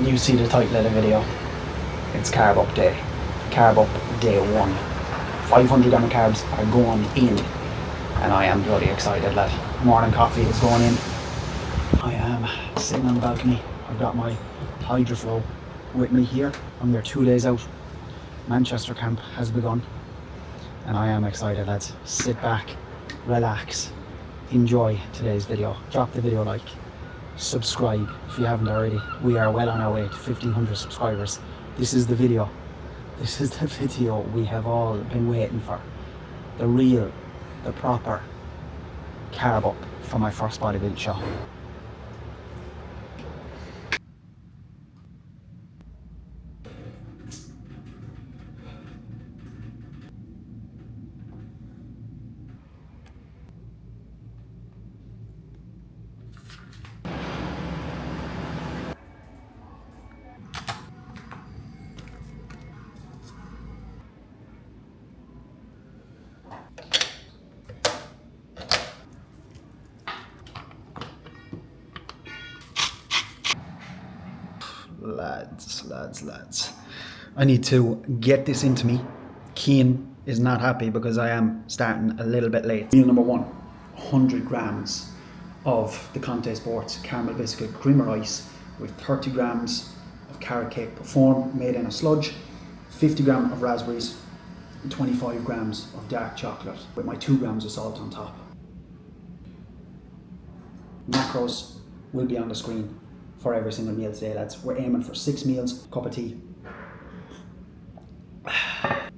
You see the title of the video. It's carb up day. Carb up day 1. 500 gram of carbs are going in. And I am bloody excited, lad. Morning coffee is going in. I am sitting on the balcony. I've got my HydroFlow with me here. I'm there 2 days out. Manchester camp has begun. And I am excited, lads. Sit back, relax, enjoy today's video. Drop the video a like. Subscribe if you haven't already. We are well on our way to 1,500 subscribers. This is the video. This is the video we have all been waiting for. The real, the proper carb up for my first bodybuilding show. Lads. I need to get this into me. Cian is not happy because I am starting a little bit late. Meal number 1, 100 grams of the Conte Sports caramel biscuit cream of rice with 30 grams of carrot cake perform made in a sludge, 50 grams of raspberries, and 25 grams of dark chocolate with my 2 grams of salt on top. Macros will be on the screen for every single meal today, lads. We're aiming for 6 meals, cup of tea,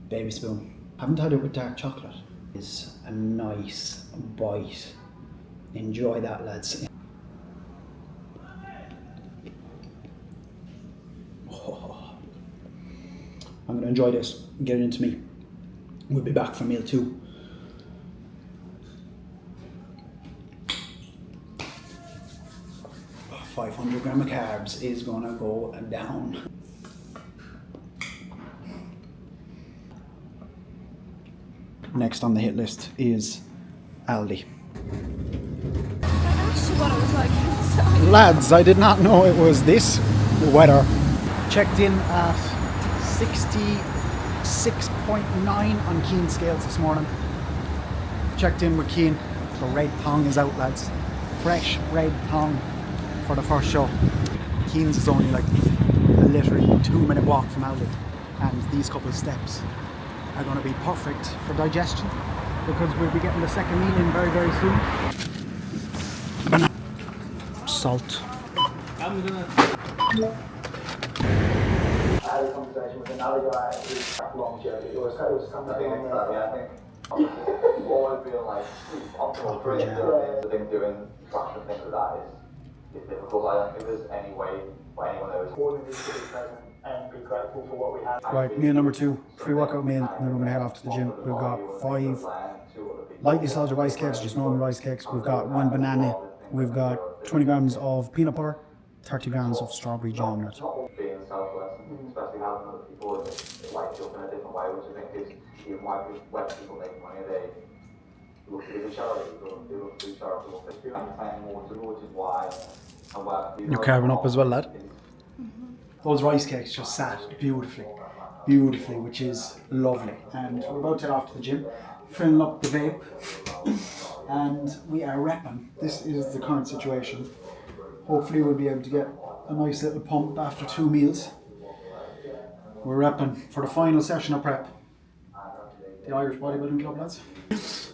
baby spoon. Haven't had it with dark chocolate. It's a nice bite. Enjoy that, lads. Oh, I'm gonna enjoy this, get it into me. We'll be back for meal 2. Oh, 500 grams of carbs is gonna go down. Next on the hit list is Aldi. I asked you what it was like inside. Lads, I did not know it was this weather. Checked in at 66.9 on Cian's scales this morning. Checked in with Cian. The red thong is out, lads. Fresh red thong for the first show. Cian's is only like a literally 2-minute walk from Aldi, and these couple of steps are going to be perfect for digestion because we'll be getting the second meal in very, very soon. Salt. I'm gonna. I had a conversation with another guy who's longevity. It was something like that. I think always been like optimal for it. I think doing such a thing as that is difficult. I don't think there's any way for anyone that was Important is to be present and be grateful for what we have. Right, meal number 2, pre-workout meal, and then we're going to head off to the gym. We've got 5 lightly salted rice cakes, just normal rice cakes. We've got 1 banana. We've got 20 grams of peanut butter, 30 grams of strawberry jam nut. being selfless, and especially having other people that light you up in a different way, which I think is even why when people make money, they look at it as a charity, they look at it as charitable. I'm paying more to, which is why I work. You're carving up as well, lad. Those rice cakes just sat beautifully, which is lovely. And we're about to head off to the gym, filling up the vape, and we are repping. This is the current situation. Hopefully we'll be able to get a nice little pump after 2 meals. We're repping for the final session of prep. The Irish Bodybuilding Club, lads.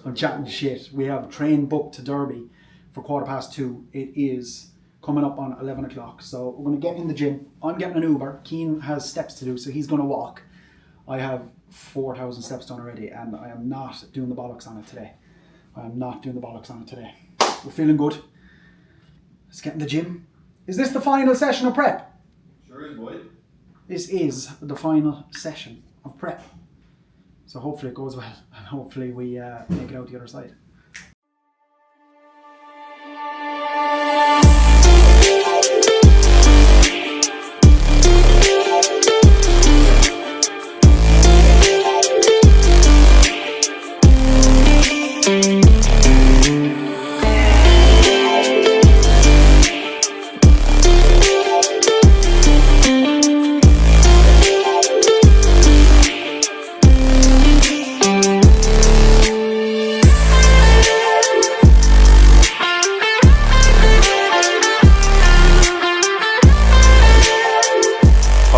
I'm chatting shit. We have train booked to Derby for 2:15. It is coming up on 11 o'clock. So we're going to get in the gym. I'm getting an Uber. Cian has steps to do, so he's going to walk. I have 4,000 steps done already, and I am not doing the bollocks on it today. We're feeling good. Let's get in the gym. Is this the final session of prep? Sure is, boy. This is the final session of prep. So hopefully it goes well, and hopefully we make it out the other side.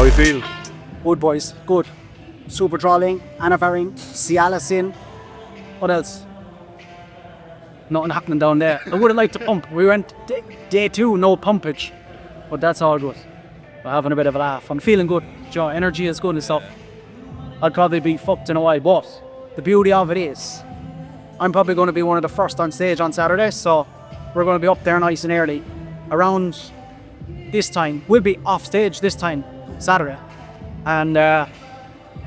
How you feel? Good, boys, good. Super trawling, anafaring, sialacin. What else? Nothing happening down there. I would have liked to pump. We went day 2, no pumpage. But that's all good. We're having a bit of a laugh. I'm feeling good. Joe, energy is good and stuff. I'd probably be fucked in a while, but the beauty of it is I'm probably going to be one of the first on stage on Saturday, so we're going to be up there nice and early. Around this time, we'll be off stage this time, Saturday. And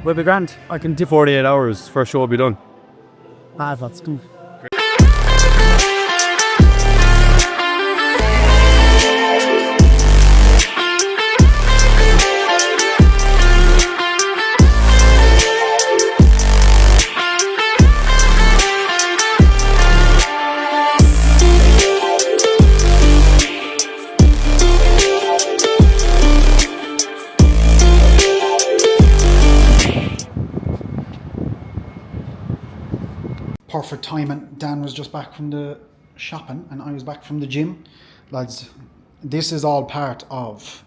we'll be grand. I can dip 48 hours, first show will be done. that's good. Perfect timing. Dan was just back from the shopping and I was back from the gym. Lads, this is all part of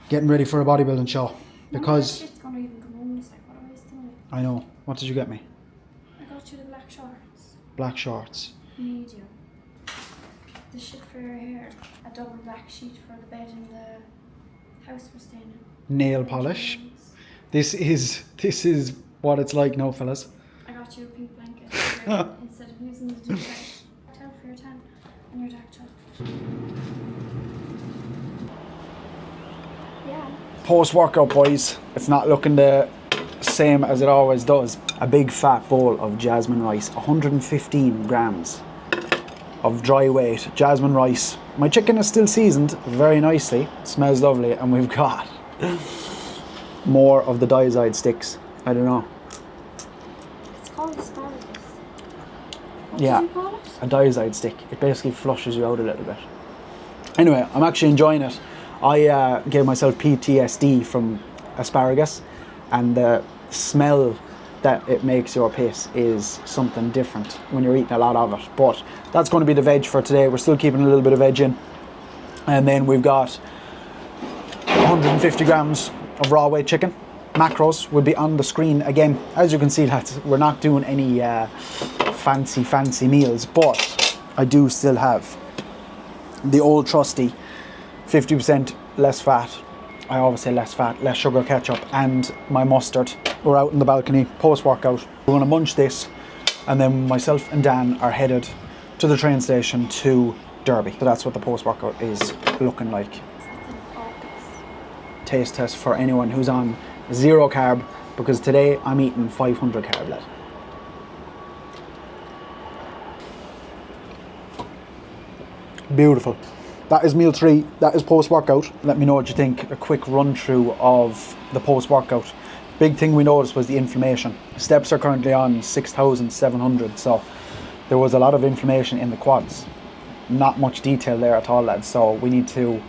getting ready for a bodybuilding show because Shit's gonna even come home. It's like, what am I doing? I know. What did you get me? I got you the black shorts. Black shorts. Medium. The shit for your hair. A double black sheet for the bed in the house we're staying in. Nail polish. This is what it's like now, fellas. I got you a pink blanket instead of using the duvet. Towel for your tan and your dark chocolate. Yeah. Post-workout, boys. It's not looking the same as it always does. A big fat bowl of jasmine rice, 115 grams of dry weight jasmine rice. My chicken is still seasoned very nicely. It smells lovely, and we've got more of the diazide sticks. I don't know. It's called asparagus. What Yeah, did you call it? a diazide stick. It basically flushes you out a little bit. Anyway, I'm actually enjoying it. I gave myself PTSD from asparagus, and the smell that it makes your piss is something different when you're eating a lot of it. But that's going to be the veg for today. We're still keeping a little bit of veg in. And then we've got 150 grams of raw weight chicken. Macros will be on the screen again. As you can see, lads, we're not doing any fancy meals, but I do still have the old trusty 50% less fat. I always say less fat, less sugar ketchup, and my mustard. We're out in the balcony post-workout. We're gonna munch this, and then myself and Dan are headed to the train station to Derby. So that's what the post-workout is looking like. Taste test for anyone who's on 0 carb, because today I'm eating 500 carb, lad. Beautiful. That is meal 3, that is post-workout. Let me know what you think. A quick run through of the post-workout. Big thing we noticed was the inflammation. Steps are currently on 6,700, so there was a lot of inflammation in the quads. Not much detail there at all, lads, so we need to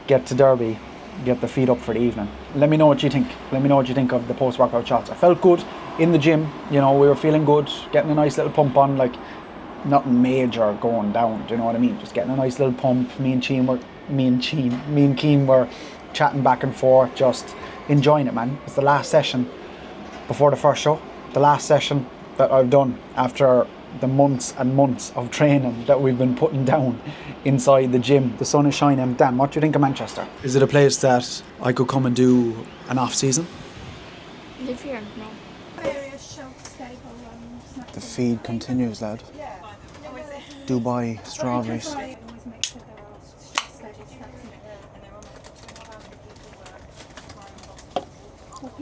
get to Derby, get the feet up for the evening. Let me know what you think. Let me know what you think of the post-workout shots. I felt good in the gym, you know, we were feeling good, getting a nice little pump on, like nothing major going down, do you know what I mean? Just getting a nice little pump. Me and Keen were chatting back and forth, just enjoying it, man. It's the last session before the first show. The last session that I've done after the months and months of training that we've been putting down inside the gym. The sun is shining. Dan, what do you think of Manchester? Is it a place that I could come and do an off season? Live here? No. The feed continues, lad. Dubai strawberries.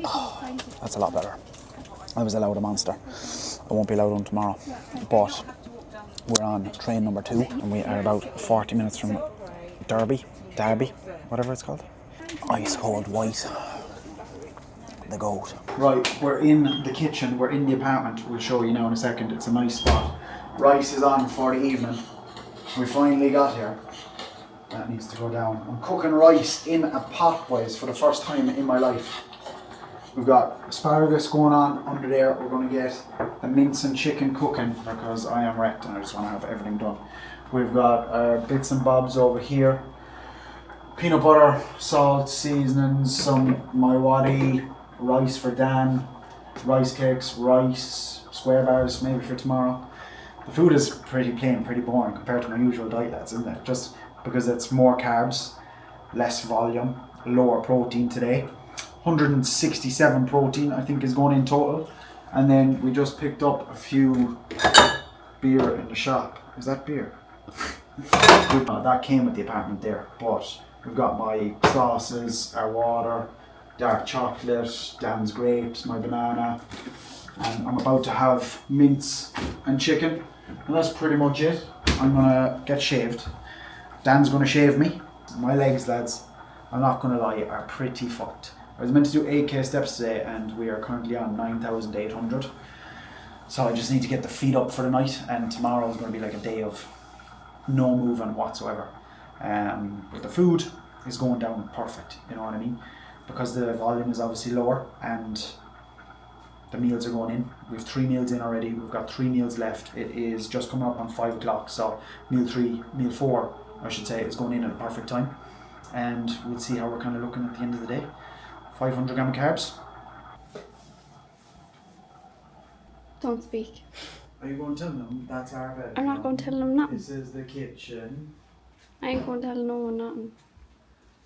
Oh, that's a lot better. I was allowed a Monster. I won't be allowed one tomorrow. But we're on train number 2 and we are about 40 minutes from Derby, whatever it's called. Ice cold white. The goat. Right, we're in the kitchen, we're in the apartment. We'll show you now in a second. It's a nice spot. Rice is on for the evening. We finally got here. That needs to go down. I'm cooking rice in a pot, boys, for the first time in my life. We've got asparagus going on under there. We're going to get the mince and chicken cooking because I am wrecked and I just want to have everything done. We've got our bits and bobs over here. peanut butter, salt, seasonings, some maiwadi, rice for Dan, rice cakes, rice, square bars maybe for tomorrow. The food is pretty plain, pretty boring compared to my usual diet, lads, isn't it? Just because it's more carbs, less volume, lower protein today. 167 protein I think is going in total. And then we just picked up a few beer in the shop. Is that beer? That came with the apartment there, but we've got my sauces, our water, dark chocolate, Dan's grapes, my banana, and I'm about to have mince and chicken, and that's pretty much it. I'm gonna get shaved. Dan's gonna shave me. My legs, lads, I'm not gonna lie, are pretty fucked. I was meant to do 8k steps today and we are currently on 9,800. So I just need to get the feet up for the night, and tomorrow is going to be like a day of no moving whatsoever. But the food is going down perfect, you know what I mean? Because the volume is obviously lower and the meals are going in. We have 3 meals in already, we've got 3 meals left. It is just coming up on 5 o'clock, so meal 4 I should say is going in at a perfect time. And we'll see how we're kind of looking at the end of the day. 500 gram of carbs. Don't speak. Are you going to tell them that's our bed? I'm not going to tell them nothing. This is the kitchen. I ain't going to tell no one nothing.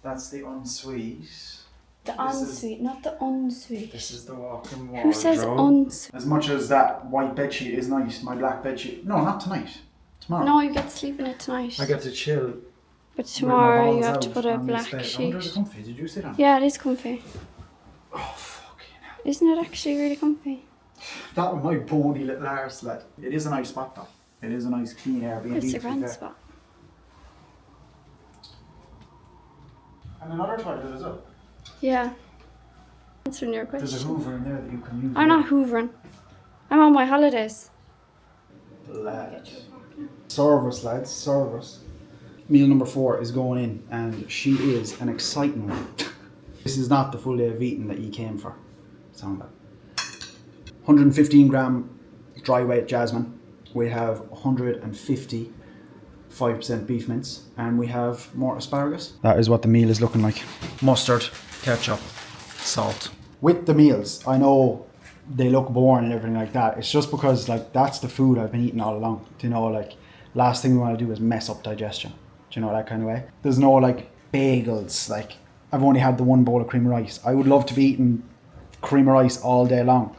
That's the ensuite. The This is- ensuite, not the ensuite. This is the walk-in wardrobe. Who says ensuite? As much as that white bedsheet is nice, my black bedsheet. No, not tonight. Tomorrow. No, you get to sleep in it tonight. I get to chill. But with my tomorrow you balls have to out put a on this black bed. I wonder if sheet. it's comfy. Did you sit on it? Yeah, it is comfy. Oh, fucking hell. Isn't it actually really comfy? That was my bony little arse, lad. It is a nice spot though. It is a nice clean Airbnb. It's to a be grand fair. spot. And another toilet as well. Yeah. Answering your There's a question. hoover in there that you can use. I'm not hoovering. I'm on my holidays. Lads. Service, lads, service. Meal number 4 is going in, and she is an exciting one. This is not the full day of eating that you came for. Sound that. 115 gram dry weight jasmine. We have 150 5% beef mince, and we have more asparagus. That is what the meal is looking like. Mustard, ketchup, salt. With the meals, I know they look boring and everything like that. It's just because like that's the food I've been eating all along. Do you know, like last thing we want to do is mess up digestion. Do you know, that kind of way? There's no like bagels. Like I've only had the one bowl of cream of rice. I would love to be eating cream of rice all day long.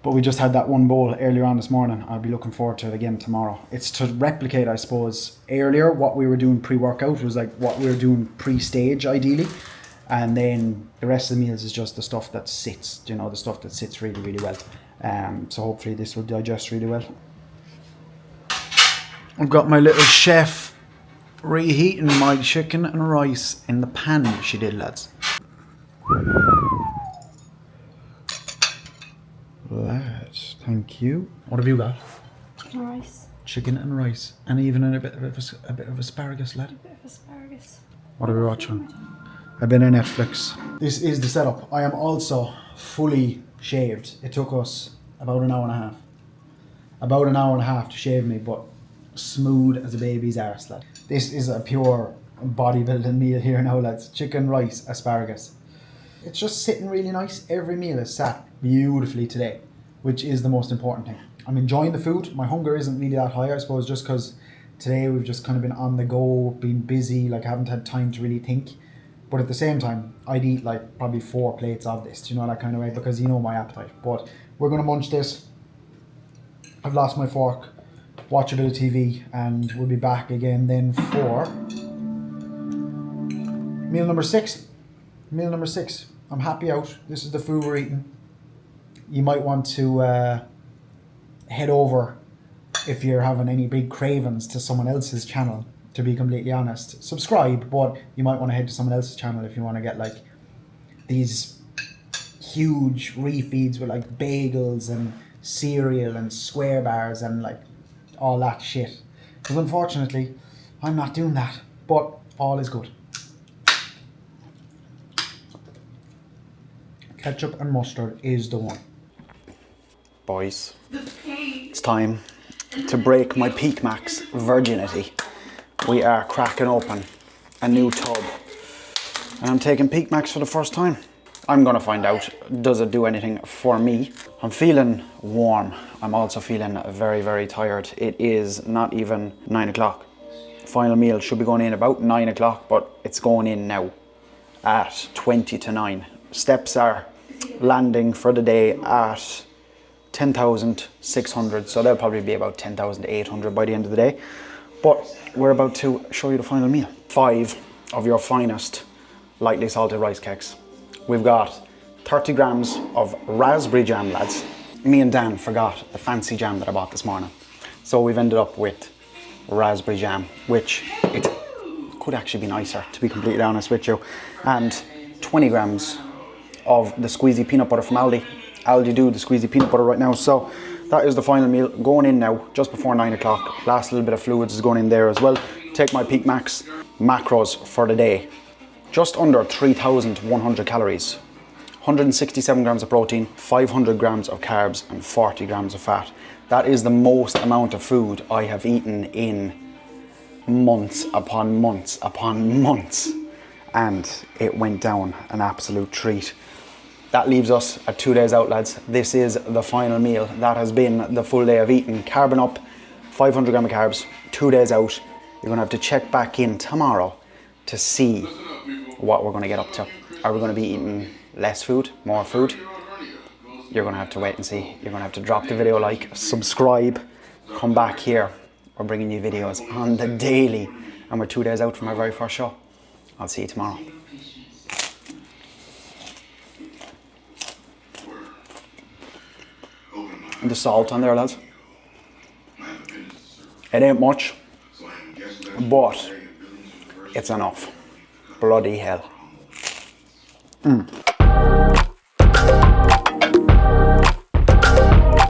But we just had that one bowl earlier on this morning. I'll be looking forward to it again tomorrow. It's to replicate, I suppose, earlier what we were doing pre-workout was like what we were doing pre-stage ideally. And then the rest of the meals is just the stuff that sits, you know, the stuff that sits really, really well. So hopefully this will digest really well. I've got my little chef reheating my chicken and rice in the pan she did, lads. Lads, thank you. What have you got? Chicken and rice. Chicken and rice, and even a bit of asparagus, lad. A bit of asparagus. What are we watching? A bit of Netflix. This is the setup. I am also fully shaved. It took us about an hour and a half. About an hour and a half to shave me, but smooth as a baby's arse, lad. This is a pure bodybuilding meal here now, lads. Chicken, rice, asparagus. It's just sitting really nice. Every meal is sat beautifully today, which is the most important thing. I'm enjoying the food. My hunger isn't really that high, I suppose, just because today we've just kind of been on the go, been busy, like I haven't had time to really think. But at the same time, I'd eat like probably 4 plates of this, do you know, that kind of way, because you know my appetite. But we're going to munch this. I've lost my fork, watch a bit of TV, and we'll be back again then for meal number 6. Meal number 6. I'm happy out. This is the food we're eating. You might want to head over if you're having any big cravings to someone else's channel, to be completely honest. Subscribe, but you might want to head to someone else's channel if you want to get like these huge refeeds with like bagels and cereal and square bars and like all that shit. Because unfortunately, I'm not doing that, but all is good. Ketchup and mustard is the one. Boys, it's time to break my Peak Max virginity. We are cracking open a new tub And I'm taking Peak Max for the first time. I'm gonna find out, does it do anything for me? I'm feeling warm. I'm also feeling very, very tired. It is not even 9 o'clock. Final meal should be going in about 9 o'clock, but it's going in now at 20 to 9. Steps are landing for the day at 10,600, so they'll probably be about 10,800 by the end of the day. But we're about to show you the final meal. 5 of your finest lightly salted rice cakes. We've got 30 grams of raspberry jam, lads. Me and Dan forgot the fancy jam that I bought this morning. So we've ended up with raspberry jam, which it could actually be nicer, to be completely honest with you. And 20 grams of the squeezy peanut butter from Aldi. Aldi do the squeezy peanut butter right now. So that is the final meal going in now, just before 9 o'clock. Last little bit of fluids is going in there as well. Take my Peak Max macros for the day. Just under 3,100 calories. 167 grams of protein, 500 grams of carbs, and 40 grams of fat. That is the most amount of food I have eaten in months upon months upon months. And it went down an absolute treat. That leaves us at 2 days out, lads. This is the final meal. That has been the full day of eating. Carbon up, 500 grams of carbs, 2 days out. You're gonna have to check back in tomorrow to see what we're gonna get up to. Are we gonna be eating less food, more food? You're gonna have to wait and see. You're gonna have to drop the video like, subscribe, come back here. We're bringing you videos on the daily, and we're 2 days out from our very first show. I'll see you tomorrow. The salt on there, lads. It ain't much, but it's enough. Bloody hell.